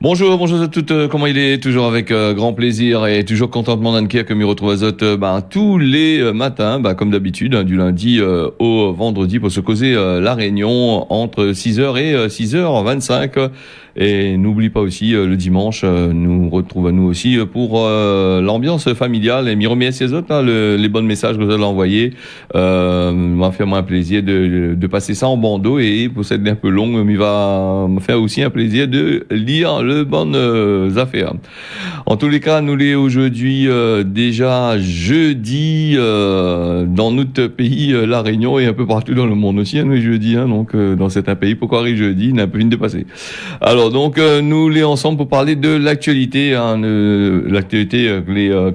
Bonjour, bonjour à toutes. Comment il est? Toujours avec grand plaisir et toujours contentement d'Anneker que m'y retrouve à Zot tous les matins, comme d'habitude, du lundi au vendredi pour se causer la réunion entre 6h et 6h25. Et n'oublie pas aussi le dimanche, nous retrouvons-nous aussi pour l'ambiance familiale. Et m'y remercie les autres, les bons messages que vous allez envoyer. M'a fait moi un plaisir de passer ça en bandeau et pour cette un peu longue, il va me faire aussi un plaisir de lire le bonnes affaires. En tous les cas, nous l'est aujourd'hui déjà jeudi dans notre pays, La Réunion et un peu partout dans le monde aussi. Nous jeudi, donc dans certains pays, pourquoi arrive jeudi, il n'a un peu fini de passer. Alors donc nous les ensemble pour parler de l'actualité, l'actualité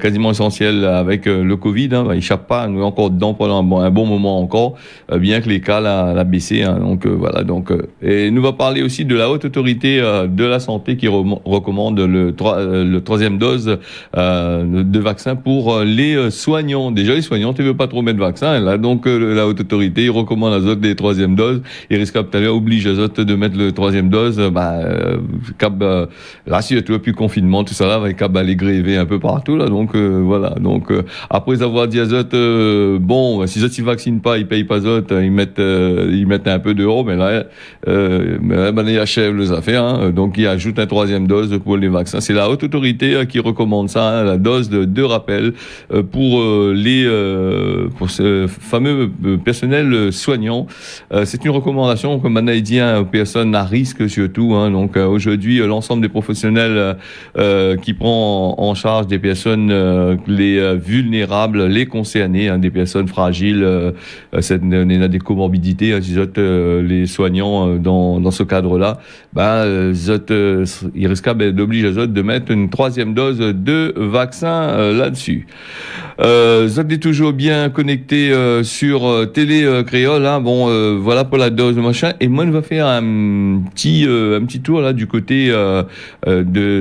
quasiment essentielle avec le Covid. Il échappe pas, nous est encore dedans pendant un bon moment encore, bien que les cas l'a baissé. Donc voilà. Donc et nous va parler aussi de la haute autorité de la santé qui recommande le troisième dose de vaccin pour les soignants. Déjà les soignants, tu veux pas trop mettre de vaccin. Là donc la haute autorité il recommande à autres des troisième doses. Il risque tout à l'heure oblige les autres de mettre le troisième dose. Là si tu veux plus confinement tout ça là va les gréver un peu partout là. Donc voilà. Donc après avoir dit à autres bon si autres ils vaccinent pas ils payent pas autres ils mettent un peu d'euros mais là ils achèvent les affaires. Donc ils ajoutent un troisième dose pour les vaccins. C'est la haute autorité qui recommande ça, la dose de rappel pour pour ce fameux personnel soignant. C'est une recommandation comme on a dit aux personnes à risque surtout. Donc aujourd'hui l'ensemble des professionnels qui prend en charge des personnes les vulnérables, les concernés, des personnes fragiles, des comorbidités, les soignants dans ce cadre-là, il risque d'obliger les autres de mettre une troisième dose de vaccin là-dessus. Zot est toujours bien connecté sur Télé Créole. Voilà pour la dose machin. Et moi, je vais faire un petit tour là du côté de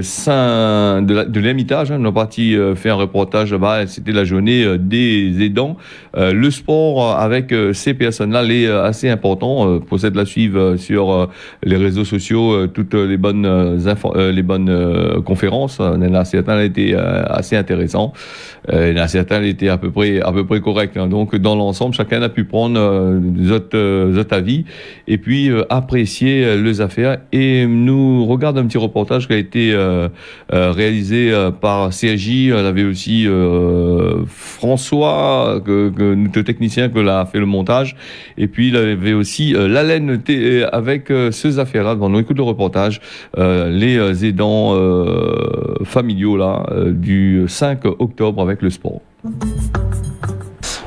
l'Hermitage. On est parti faire un reportage là-bas. C'était la journée des aidants. Le sport avec ces personnes-là est assez important. Pour cette la suivre sur les réseaux sociaux, toutes les bonnes conférences. Il y en a certains étaient assez intéressants. Il y en a certains étaient à peu près corrects. Donc dans l'ensemble, chacun a pu prendre d'autres avis et puis apprécier les affaires. Et nous regarde un petit reportage qui a été réalisé par CRJ. Elle avait aussi François, notre technicien, que l'a fait le montage. Et puis il avait aussi Lalaine avec ces affaires-là. On écoute le reportage, les aidants familiaux là du 5 octobre avec le sport.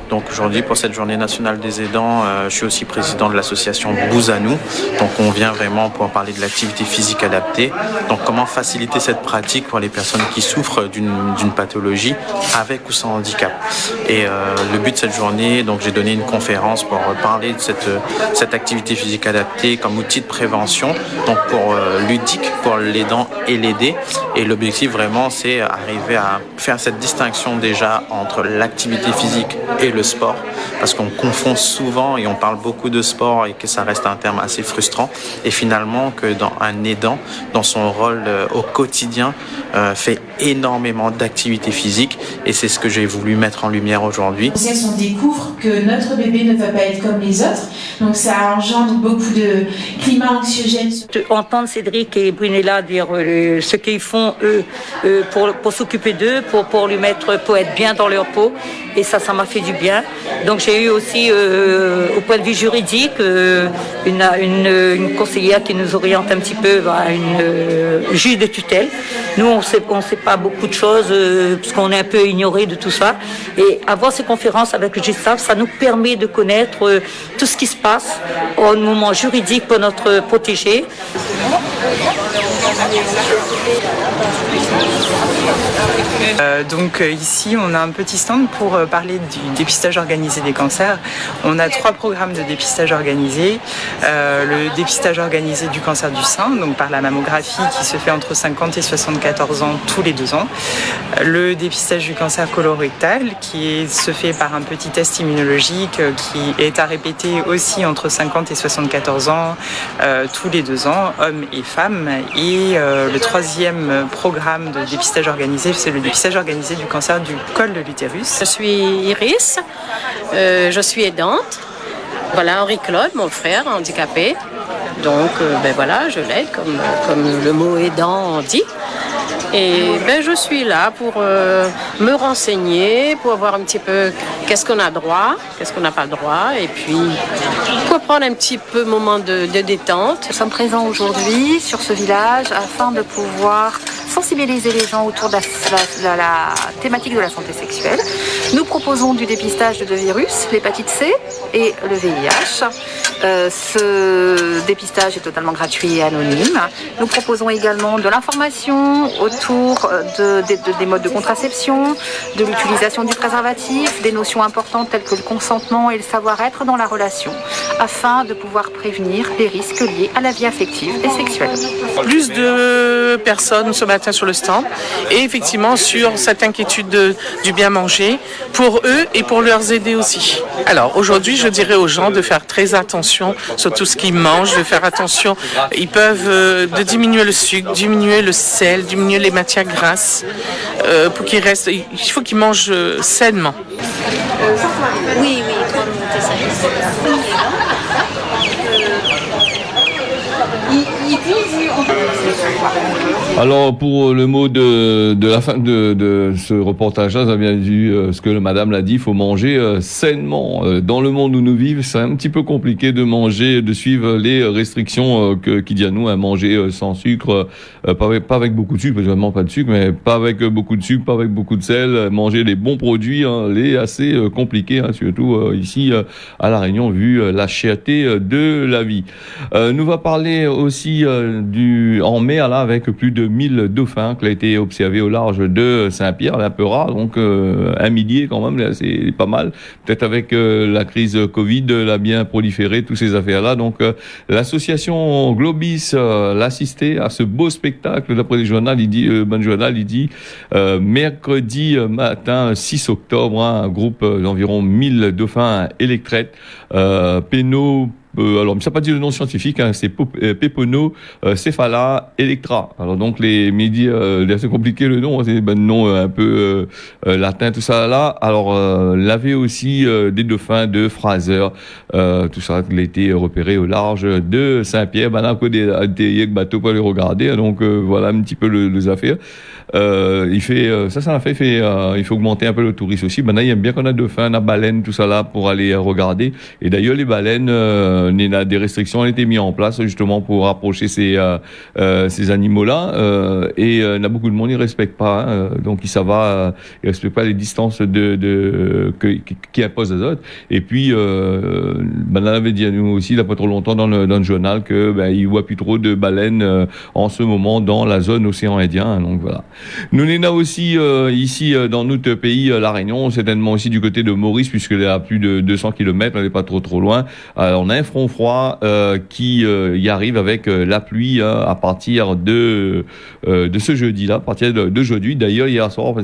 Donc aujourd'hui, pour cette journée nationale des aidants, je suis aussi président de l'association Bouzanou. Donc on vient vraiment pour parler de l'activité physique adaptée. Donc comment faciliter cette pratique pour les personnes qui souffrent d'une pathologie avec ou sans handicap. Et le but de cette journée, donc j'ai donné une conférence pour parler de cette activité physique adaptée comme outil de prévention, donc pour ludique pour l'aidant et l'aider. Et l'objectif vraiment, c'est arriver à faire cette distinction déjà entre l'activité physique et le sport, parce qu'on confond souvent et on parle beaucoup de sport et que ça reste un terme assez frustrant, et finalement que dans un aidant, dans son rôle au quotidien, fait énormément d'activités physiques, et c'est ce que j'ai voulu mettre en lumière aujourd'hui. On découvre que notre bébé ne va pas être comme les autres, donc ça engendre beaucoup de climat anxiogène. Entendre Cédric et Brunella dire ce qu'ils font eux pour s'occuper d'eux, pour lui mettre, pour être bien dans leur peau, et ça m'a fait du bien. Donc j'ai eu aussi au point de vue juridique une conseillère qui nous oriente un petit peu, une juge de tutelle. Nous on sait pas beaucoup de choses parce qu'on est un peu ignoré de tout ça, et avoir ces conférences avec le Gustave, ça nous permet de connaître tout ce qui se passe au moment juridique pour notre protégé. Donc ici on a un petit stand pour parler du dépistage organisé des cancers. On a 3 programmes de dépistage organisé. Le dépistage organisé du cancer du sein, donc par la mammographie qui se fait entre 50 et 74 ans tous les 2 ans. Le dépistage du cancer colorectal qui se fait par un petit test immunologique qui est à répéter aussi entre 50 et 74 ans tous les 2 ans, hommes et femmes. Et le troisième programme de dépistage organisé, c'est le dépistage organisé du cancer du col de l'utérus. Je suis Iris, je suis aidante. Voilà Henri-Claude, mon frère handicapé. Donc voilà, je l'aide comme le mot aidant dit. Et je suis là pour me renseigner, pour voir un petit peu qu'est-ce qu'on a droit, qu'est-ce qu'on n'a pas droit, et puis pour prendre un petit peu moment de détente. Nous sommes présents aujourd'hui sur ce village afin de pouvoir sensibiliser les gens autour de la thématique de la santé sexuelle. Nous proposons du dépistage de deux virus, l'hépatite C et le VIH. Ce dépistage est totalement gratuit et anonyme. Nous proposons également de l'information autour des modes de contraception, de l'utilisation du préservatif, des notions importantes telles que le consentement et le savoir-être dans la relation, afin de pouvoir prévenir les risques liés à la vie affective et sexuelle. Plus de personnes ce matin sur le stand et effectivement sur cette inquiétude du bien manger pour eux et pour leur aider aussi. Alors aujourd'hui, je dirais aux gens de faire très attention sur tout ce qu'ils mangent, de faire attention. Ils peuvent de diminuer le sucre, diminuer le sel, diminuer les matières grasses pour qu'ils restent. Il faut qu'ils mangent sainement. Oui, 3 minutes et 5. Alors pour le mot de la fin de ce reportage-là, vous avez bien vu ce que madame l'a dit, il faut manger sainement. Dans le monde où nous vivons, c'est un petit peu compliqué de manger, de suivre les restrictions qui dit à nous, manger sans sucre, pas avec beaucoup de sucre, parce que vraiment pas de sucre, mais pas avec beaucoup de sucre, pas avec beaucoup de sel, manger les bons produits, les assez compliqué, surtout ici à La Réunion, vu la cherté de la vie. Nous va parler aussi en mer là avec plus de 1000 dauphins qui ont été observés au large de Saint-Pierre, un peu rare, donc 1 millier quand même, là, c'est pas mal. Peut-être avec la crise Covid, l'a bien proliféré, toutes ces affaires-là. Donc l'association Globis l'assistait à ce beau spectacle. D'après les journaux, il dit mercredi matin 6 octobre, un groupe d'environ 1000 dauphins électrètes, pénaux. Alors, ça n'a pas dit le nom scientifique, c'est Peponocéphala electra. Alors donc les médias, c'est compliqué le nom, c'est un nom un peu latin, tout ça là. Alors l'avait aussi des dauphins de Fraser, tout ça qui a été repéré au large de Saint-Pierre. Maintenant, des bateaux pour les regarder, donc voilà un petit peu les affaires. Il faut augmenter un peu le tourisme aussi. Maintenant, il aime bien qu'on a dauphins, la baleine, tout ça là pour aller regarder. Et d'ailleurs, les baleines, des restrictions ont été mises en place justement pour rapprocher ces animaux-là. Et beaucoup de monde, ils respectent pas. Donc, ils respectent pas les distances qui imposent les autres. Et puis, on avait dit à nous aussi, il n'y a pas trop longtemps dans le journal que il voit plus trop de baleines en ce moment dans la zone océan Indien. Donc voilà. Nous on a aussi ici dans notre pays, La Réunion, certainement aussi du côté de Maurice, puisqu'il est à plus de 200 km, on n'est pas trop loin. On a un front froid qui y arrive avec la pluie à partir de ce jeudi-là, à partir d'aujourd'hui. D'ailleurs, hier soir, elle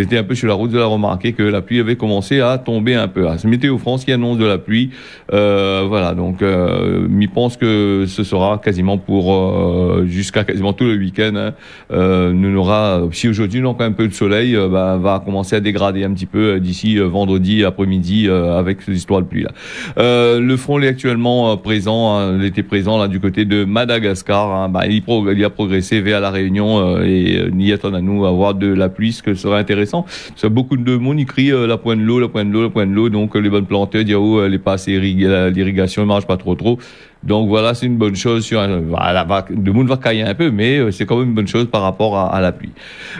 était un peu sur la route, vous avez remarqué que la pluie avait commencé à tomber un peu. C'est Météo France qui annonce de la pluie. Voilà, donc je pense que ce sera quasiment jusqu'à quasiment tout le week-end. Nous aura, si aujourd'hui nous avons quand même un peu de soleil, va commencer à dégrader un petit peu d'ici vendredi après-midi avec cette histoire de pluie là. Le front est actuellement présent, il était présent là du côté de Madagascar. Il a progressé vers la Réunion et n'y attend à nous avoir de la pluie, ce que serait intéressant. Ça, beaucoup de monde y crie la pointe de l'eau, donc les bonnes planteurs disent elle est pas assez l'irrigation ne marche pas trop. Donc voilà, c'est une bonne chose. Le monde va cailler un peu, mais c'est quand même une bonne chose par rapport à la pluie.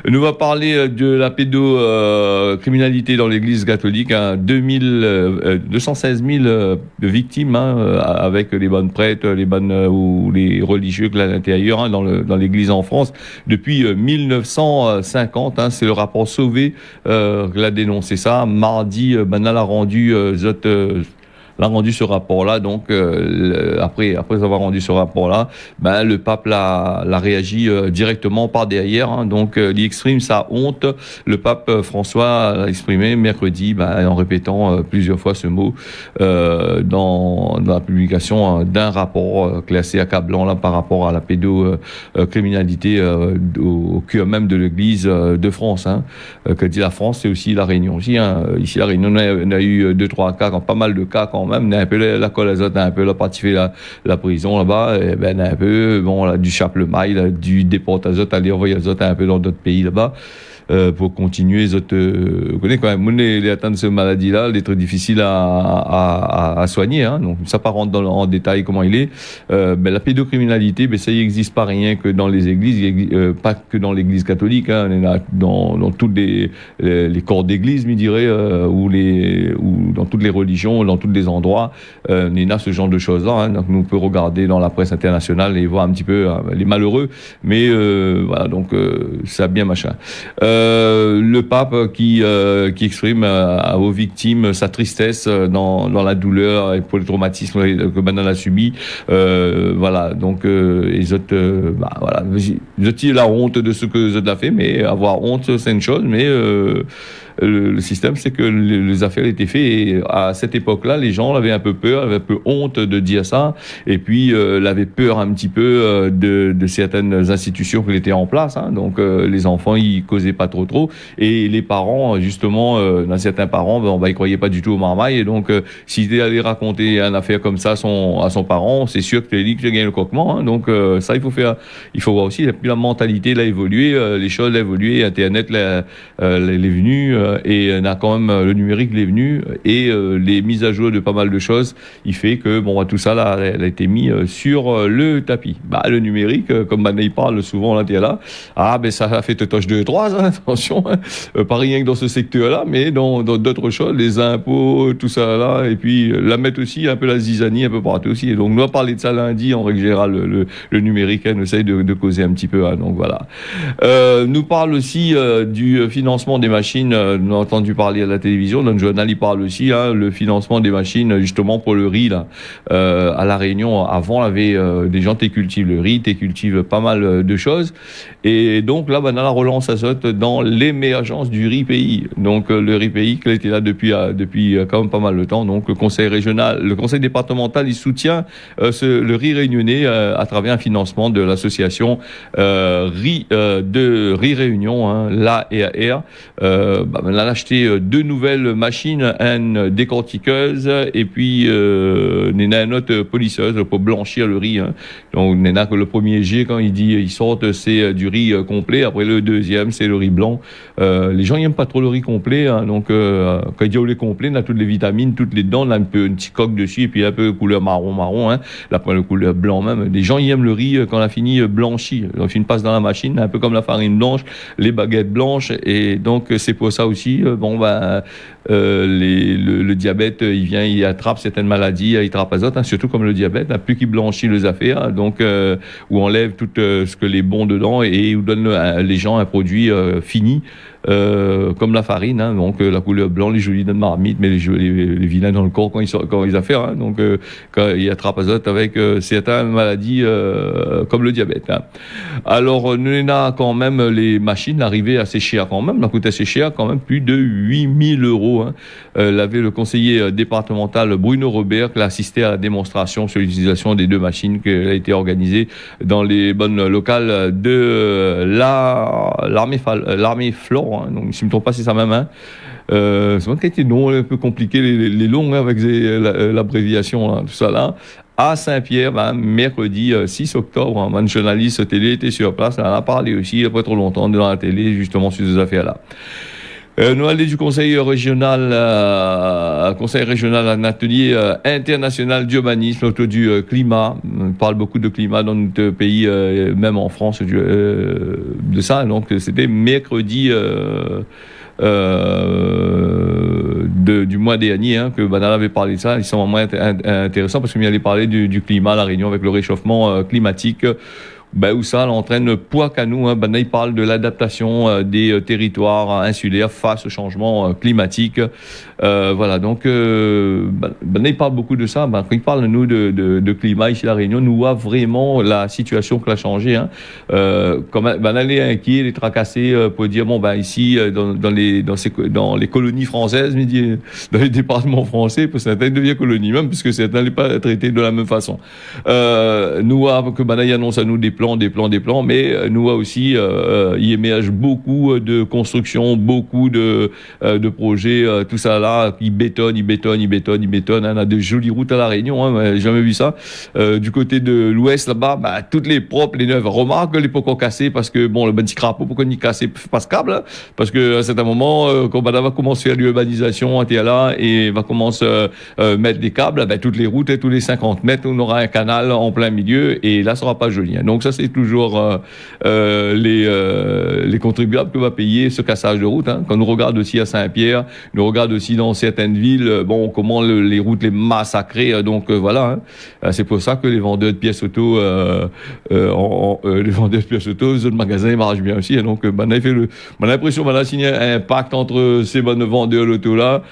Nous va parler de la pédocriminalité dans l'Église catholique. 216 000 victimes avec les bonnes prêtres, ou les religieux à l'intérieur dans l'Église en France depuis 1950. C'est le rapport Sauvé qui a dénoncé ça. Mardi, Banal a rendu a rendu ce rapport-là. Donc, après avoir rendu ce rapport-là, ben, le pape l'a réagi directement par derrière. Hein. Donc, il exprime sa honte. Le pape François l'a exprimé mercredi, ben, en répétant plusieurs fois ce mot dans la publication d'un rapport classé accablant là par rapport à la pédocriminalité au cœur même de l'Église de France. Hein. Que dit la France, c'est aussi la Réunion aussi. Hein. Ici, la Réunion, on a eu 2-3 cas, pas mal de cas quand même. On a un peu la colle azote, on a un peu la partie la prison là-bas, et ben on a un peu là, du chape-le-maille, du déporte-azote, aller envoyer azote un peu dans d'autres pays là-bas. Pour continuer, vous connaissez quand même, les atteintes de cette maladie-là, elle est très difficile à soigner, hein. Donc, ça pas rentrer en détail comment il est. La pédocriminalité, ça y existe pas rien que dans les églises, pas que dans l'église catholique, hein. On est là dans toutes les corps d'église, je dirais, ou dans toutes les religions, dans tous les endroits, on est là ce genre de choses-là, hein. Donc, nous peut regarder dans la presse internationale et voir un petit peu les malheureux, mais voilà, donc ça bien machin. Le pape qui exprime aux victimes sa tristesse dans la douleur et pour le traumatisme que Banal a subi. Voilà, donc ils ont voilà, ils la honte de ce que ils ont fait, mais avoir honte c'est une chose, mais le système, c'est que les affaires étaient faites et à cette époque-là, les gens avaient un peu peur, avaient un peu honte de dire ça, et puis avaient peur un petit peu de certaines institutions qui étaient en place. Hein. Donc les enfants, ils causaient pas trop, et les parents, justement, dans certains parents, ils croyaient pas du tout aux marmailles, et donc s'il allait raconter une affaire comme ça à son parent, c'est sûr que tu lui gagnes le coquement. Hein. Donc ça, il faut voir aussi. Et puis la mentalité l'a évolué, les choses l'ont évolué, Internet l'est venu. Et on a quand même le numérique est venu et les mises à jour de pas mal de choses, il fait que tout ça là, elle a été mis sur le tapis. Le numérique, comme il parle souvent là, ça a fait toche 2-3, hein, attention, hein, pas rien que dans ce secteur-là, mais dans d'autres choses, les impôts, tout ça là, et puis la mettre aussi un peu la zizanie un peu partout aussi. Et donc nous on va parler de ça lundi en règle générale, le numérique, hein, on essaye de causer un petit peu. Hein, donc voilà. Nous parle aussi du financement des machines. On a entendu parler à la télévision, dans le journal il parle aussi, hein, le financement des machines justement pour le riz là. À la Réunion, avant, on avait des gens qui cultivent le riz, qui cultivent pas mal de choses, et donc là, on a la relance à saute dans l'émergence du riz pays. Donc le riz pays qui était là depuis quand même pas mal de temps. Donc le conseil régional, le conseil départemental, il soutient le riz réunionnais à travers un financement de l'association riz Réunion, hein, l'ARR. On a acheté 2 nouvelles machines, une décortiqueuse et puis on a une autre polisseuse pour blanchir le riz. Hein. Donc on a que le premier jet, quand ils sortent, c'est du riz complet. Après le deuxième, c'est le riz blanc. Les gens n'aiment pas trop le riz complet. Hein. Donc quand il dit au lait complet, on a toutes les vitamines, toutes les dents, on a un peu une petite coque dessus et puis un peu couleur marron. Hein. Là, pas le couleur blanc même. Les gens ils aiment le riz quand on a fini blanchi. Donc il passe dans la machine, un peu comme la farine blanche, les baguettes blanches, et donc c'est pour ça aussi. Le diabète, il vient, il attrape certaines maladies, il attrape azote, hein, surtout comme le diabète, hein, plus qu'il blanchit les affaires, donc où enlève tout ce que les bons dedans et où donne les gens un produit fini. Comme la farine, hein, donc la couleur blanc, les jolis dans le marmite, mais les vilains dans le corps quand ils affaires, hein, donc quand ils attrapent azote avec certaines maladies comme le diabète. Hein. Alors nous on a quand même les machines arrivées assez chères quand même, ça coûte assez cher quand même, plus de 8 000 €. Hein. L'avait le conseiller départemental Bruno Robert qui a assisté à la démonstration sur l'utilisation des 2 machines qui a été organisée dans les bonnes locales de l'armée Flore. Hein. Donc, si je ne me trompe pas, c'est ça même. Hein. C'est vrai qu'il était long, un peu compliqué, les longs, hein, avec l'abréviation, hein, tout ça là. À Saint-Pierre, mercredi 6 octobre, un journaliste télé était sur place, on en a parlé aussi, il n'y a pas trop longtemps, dans la télé, justement, sur ces affaires-là. Nous allons du conseil régional à un atelier international d'urbanisme autour du climat. On parle beaucoup de climat dans notre pays, même en France, de ça. Donc c'était mercredi du mois dernier, hein, que Banal avait parlé de ça. Ils sont vraiment intéressants parce qu'il allait parler du climat à La Réunion avec le réchauffement climatique, ben, où ça l'entraîne poids qu'à nous. Hein. Ben, il parle de l'adaptation des territoires insulaires face au changement climatique. Voilà, donc il parle beaucoup de ça. Ben, quand il parle nous de climat ici à La Réunion, nous voit vraiment la situation qui a changé. Hein. Elle est inquiet, les tracassés pour dire bon ben ici dans les colonies françaises, mais dans les départements français, parce que certains deviennent colonies même, puisque certains n'est pas traités de la même façon. Nous il annonce à nous des plans, mais nous aussi il émerge beaucoup de constructions, beaucoup de projets, tout ça là. Il bétonne. On a de jolies routes à La Réunion, hein, j'ai jamais vu ça. Du côté de l'ouest là-bas, toutes les propres, les neuves. Remarque les pocos cassés parce que bon, le petit crapaud, pourquoi il cassé pas ce câble, hein, parce que à certain moment, quand va commencer à l'urbanisation, là et va commencer mettre des câbles, toutes les routes et tous les 50 mètres, on aura un canal en plein milieu et là, ça sera pas joli. Hein. Donc ça, c'est toujours les contribuables qui vont payer ce cassage de route. Hein. Quand on regarde aussi à Saint-Pierre, on regarde aussi dans certaines villes, comment les routes les massacrer. Donc voilà, hein. C'est pour ça que les vendeurs de pièces auto, les magasins ils marchent bien aussi. Hein. Donc, on a l'impression qu'on a signé un pacte entre ces bonnes vendeurs d'auto là.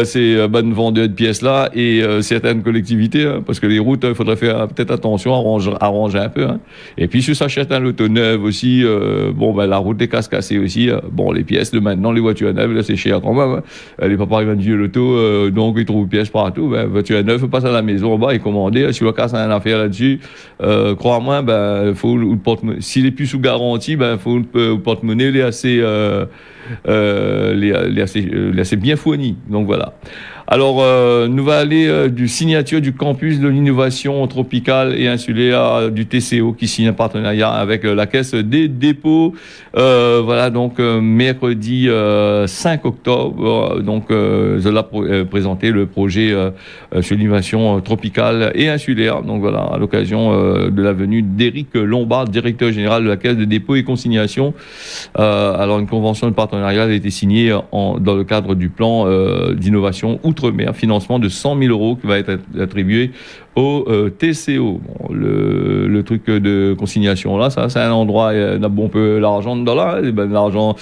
Ces bonnes vendeurs de pièces là et certaines collectivités, hein, parce que les routes, il faudrait faire peut-être attention, arranger un peu. Hein. Et puis si ça achète un auto neuve aussi, la route est cassée aussi. Les pièces de maintenant, les voitures neuves, là c'est cher quand même. Hein. Les papas ils vendent vieux l'auto, donc ils trouvent pièces partout. Voiture neuve, faut passer à la maison en bas et commander. Si le casse a une affaire là-dessus, crois-moi, faut le porte-monnaie. S'il est plus sous garantie, faut le porte-monnaie les assez assez bien fourni. Donc voilà. Alors, nous va aller du signature du campus de l'innovation tropicale et insulaire du TCO qui signe un partenariat avec la Caisse des dépôts. Voilà, donc mercredi 5 octobre, Zola présenté le projet sur l'innovation tropicale et insulaire. Donc voilà, à l'occasion de la venue d'Éric Lombard, directeur général de la Caisse des dépôts et consignations. Alors, une convention de partenariat a été signée dans le cadre du plan d'innovation outre-mer, financement de 100 000 euros qui va être attribué au TCO. Bon, le truc de consignation là, ça c'est un endroit, il y a un peu l'argent dedans là, l'argent,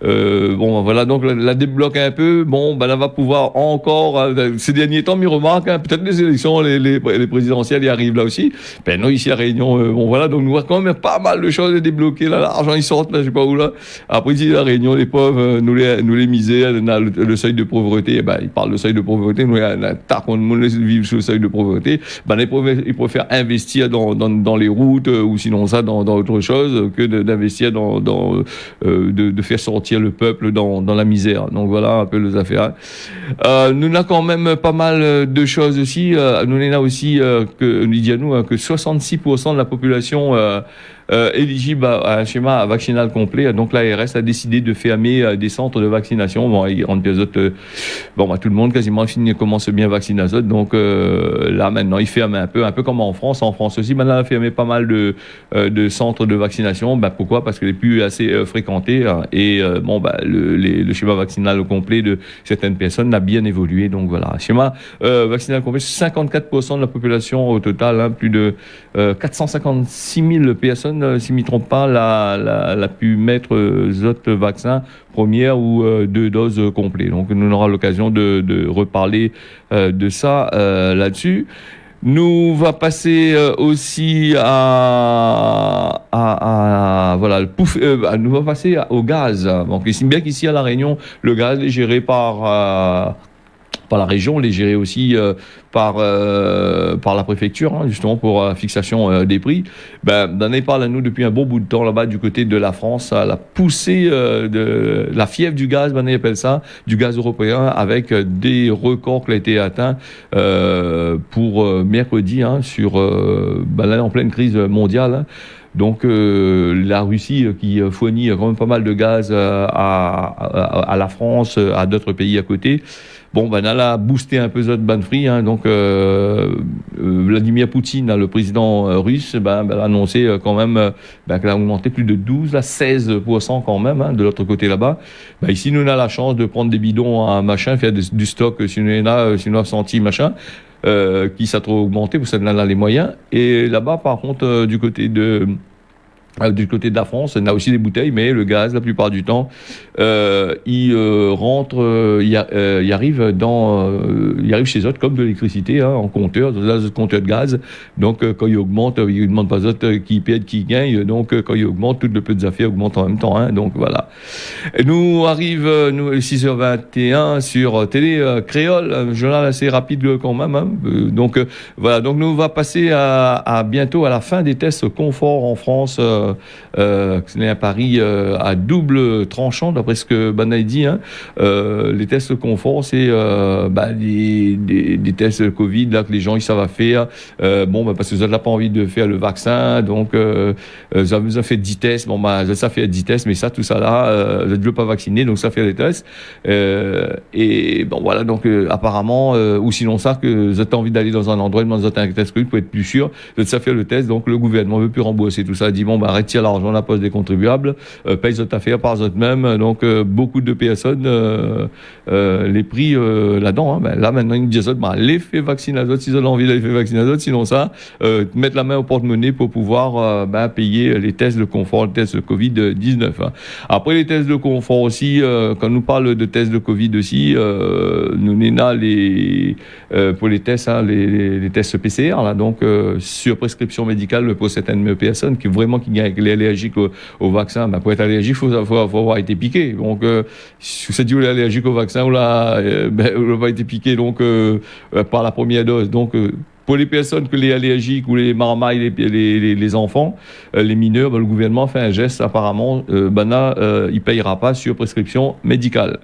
voilà, donc la débloque un peu, là va pouvoir encore, ces derniers temps, mais remarque, hein, peut-être les élections, les présidentielles y arrivent là aussi, nous ici à Réunion, voilà, donc nous voit quand même pas mal de choses à débloquer là, l'argent il sort là, je sais pas où là, après ici à Réunion, les pauvres, nous les misères, le seuil de pauvreté, il parle de seuil de pauvreté, nous, un tas de monde vivent sur le seuil de pauvreté, ils préfèrent investir dans les routes ou sinon ça dans autre chose que d'investir de faire sortir le peuple dans la misère. Donc voilà un peu les affaires. Nous avons quand même pas mal de choses aussi. Nous avons aussi que 66% de la population éligible à un schéma vaccinal complet. Donc l'ARS a décidé de fermer des centres de vaccination. Tout le monde quasiment commence bien vacciner les autres. Donc là maintenant ils ferment un peu comme en France. En France aussi, maintenant on a fermé pas mal de centres de vaccination. Pourquoi? Parce que les plus assez fréquentés et le schéma vaccinal complet de certaines personnes a bien évolué. Donc voilà, schéma vaccinal complet, 54% de la population au total, hein, plus de 456 000 personnes. Si je ne me trompe pas, la pu mettre autres vaccins première ou 2 doses complètes. Donc nous aurons l'occasion de reparler de ça là-dessus. Nous va passer aussi nous va passer au gaz. Donc ici, bien qu'ici à La Réunion, le gaz est géré par la région, les géré aussi par la préfecture, hein, justement pour la fixation des prix. On en parle à nous depuis un bon bout de temps là-bas du côté de la France, à la poussée de la fièvre du gaz, on appelle ça, du gaz européen, avec des records qui ont été atteints pour mercredi, hein, là en pleine crise mondiale. Hein. Donc la Russie qui fournit quand même pas mal de gaz à la France, à d'autres pays à côté. Elle a boosté un peu cette ban free, hein, donc Vladimir Poutine, le président russe, a annoncé quand même qu'elle a augmenté plus de 12 à 16% quand même, hein, de l'autre côté là-bas. Ici, nous on a la chance de prendre des bidons à machin, faire du stock si nous avons senti machin. Qui ça trop augmenté, vous savez, là les moyens. Et là-bas, par contre, du côté de Du côté de la France, on a aussi des bouteilles, mais le gaz, la plupart du temps, il rentre, il arrive chez eux comme de l'électricité, en compteur, dans un compteur de gaz. Donc, quand il augmente, il ne demande pas autres qui perdent, qui gagne. Donc, quand il augmente, toutes les petites affaires augmentent en même temps. Donc, voilà. Et nous arrive, 6h21 sur Télé Créole, un journal assez rapide quand même. Donc, voilà. Donc, nous, on va passer à bientôt à la fin des tests confort en France. C'est un pari à double tranchant, d'après ce que Bana dit. Les tests confort, c'est des tests Covid là que les gens ils savent faire. Parce que vous n'avez pas envie de faire le vaccin, donc vous avez fait 10 tests. Ça fait 10 tests, mais tout ça là, vous ne veux pas vacciner, donc ça fait les tests. Donc apparemment, ou sinon ça, que vous avez envie d'aller dans un endroit, dans un test Covid pour être plus sûr, de ça faire le test. Donc le gouvernement ne veut plus rembourser tout ça. Dit retire l'argent de la poste des contribuables, paye cette affaire par eux-mêmes. Donc beaucoup de personnes les prix là-dedans. Là maintenant ils disent l'effet vaccin si ils ont envie de l'effet vaccin, sinon ça, mettre la main au porte-monnaie pour pouvoir payer les tests de confort, les tests de Covid-19. Après les tests de confort aussi, quand nous parle de tests de Covid aussi, nous n'avons les pour les tests, les tests PCR là, donc sur prescription médicale pour certaines personnes qui est allergique au vaccin. Pour être allergique, il faut avoir été piqué. Donc, si vous êtes allergique au vaccin, vous avez été piqué par la première dose. Donc, pour les personnes que les allergiques ou les marmailles, les enfants, les mineurs, le gouvernement fait un geste apparemment. Il ne payera pas sur prescription médicale.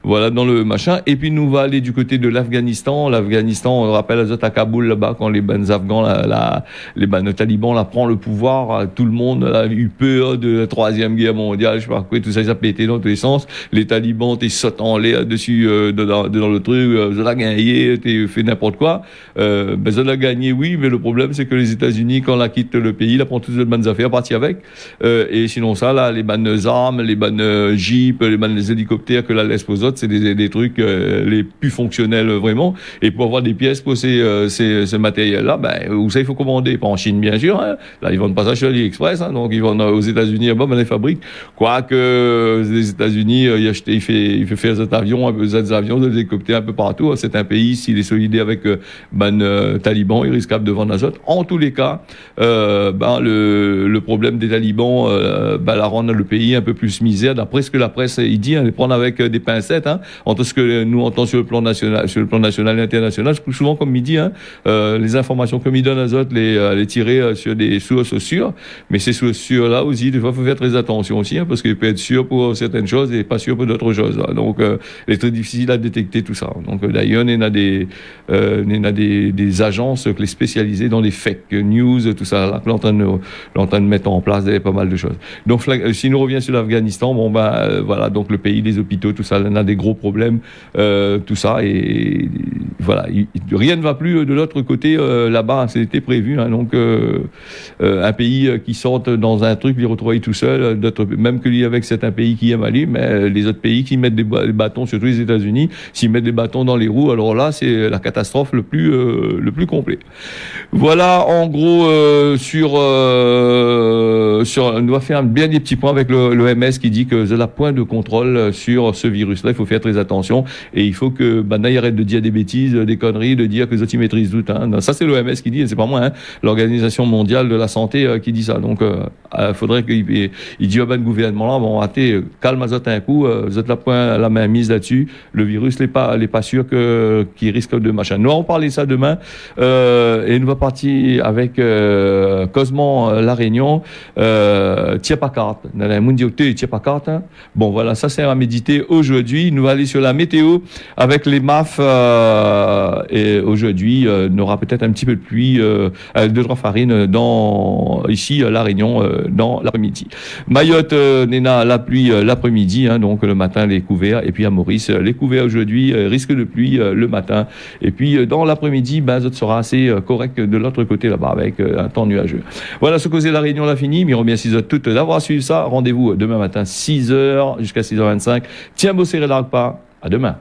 Voilà, dans le machin. Et puis, nous va aller du côté de l'Afghanistan. L'Afghanistan, on rappelle à Kaboul, là-bas, quand les bandes Afghans, les talibans, là, prend le pouvoir, tout le monde a eu peur de la Troisième Guerre mondiale, je sais pas quoi, tout ça, ils a pété dans tous les sens. Les talibans, t'es sauté en l'air dessus, dans le truc, vous avez gagné, t'es fait n'importe quoi. Vous avez gagné, oui, mais le problème, c'est que les États-Unis, quand la quittent le pays, là, prend toutes les bonnes affaires, parti avec. Et sinon ça, là, les bonnes armes, les bonnes jeeps, les hélicoptères que la laisse aux autres, c'est des trucs les plus fonctionnels vraiment. Et pour avoir des pièces pour ces matériels-là, où ça il faut commander, pas en Chine bien sûr. Là ils vendent pas ça chez AliExpress, donc ils vendent aux États-Unis, les fabriques. Quoique les États-Unis, il fait faire des avions, des hélicoptères un peu partout. C'est un pays, s'il est solidaire avec talibans, il risque de vendre azote. En tous les cas, le problème des talibans, la rend le pays un peu plus misère. D'après ce que la presse il dit, les prendre avec des pincettes. Entre ce que nous entendons sur le plan national et international, souvent comme il dit, les informations comme il donne à Azote, les tirer sur des sources sûres, mais ces sources sûres là aussi, des fois il faut faire très attention aussi, parce qu'il peut être sûr pour certaines choses et pas sûr pour d'autres choses. Donc c'est très difficile à détecter tout ça. Donc d'ailleurs, il y a des agences spécialisées dans les fake news, tout ça, là, en train de mettre en place pas mal de choses. Donc si nous revenons sur l'Afghanistan, voilà, donc le pays, les hôpitaux, tout ça, on a des gros problèmes, tout ça, et voilà, rien ne va plus de l'autre côté là-bas, c'était prévu, donc un pays qui sorte dans un truc, il retrouve tout seul, même que avec certains pays qui aiment aller, mais les autres pays qui mettent des bâtons, surtout les États-Unis, s'ils mettent des bâtons dans les roues, alors là c'est la catastrophe le plus complet. Voilà en gros sur on doit faire bien des petits points avec l'OMS qui dit que c'est la point de contrôle sur ce virus-là. Il faut faire très attention et il faut que Banaï arrête de dire des bêtises, des conneries, de dire que les autres maîtrisent tout. Ça c'est l'OMS qui dit, et c'est pas moi, l'Organisation mondiale de la santé qui dit ça. Donc faudrait qu'il dit au gouvernement là, calme Azote un coup, vous êtes la main mise là-dessus. Le virus n'est pas sûr qu'il risque de machin. Nous allons parler ça demain et nous va partir avec Cosman La Réunion. Tiens pas carte. Dans la mondialité, tiens pas carte. Bon voilà, ça c'est à méditer aujourd'hui. Nous allons aller sur la météo avec les MAF et aujourd'hui on aura peut-être un petit peu de pluie, 2-3 farines ici La Réunion dans l'après-midi. Mayotte, Néna, la pluie l'après-midi, donc le matin les couverts, et puis à Maurice les couverts aujourd'hui, risque de pluie le matin, et puis dans l'après-midi ça sera assez correct de l'autre côté là-bas avec un temps nuageux. Voilà, ce causé La Réunion l'a fini, mais remercie toutes d'avoir suivi ça. Rendez-vous demain matin 6h jusqu'à 6h25. Tiens, beau serré l'arc pas. À demain.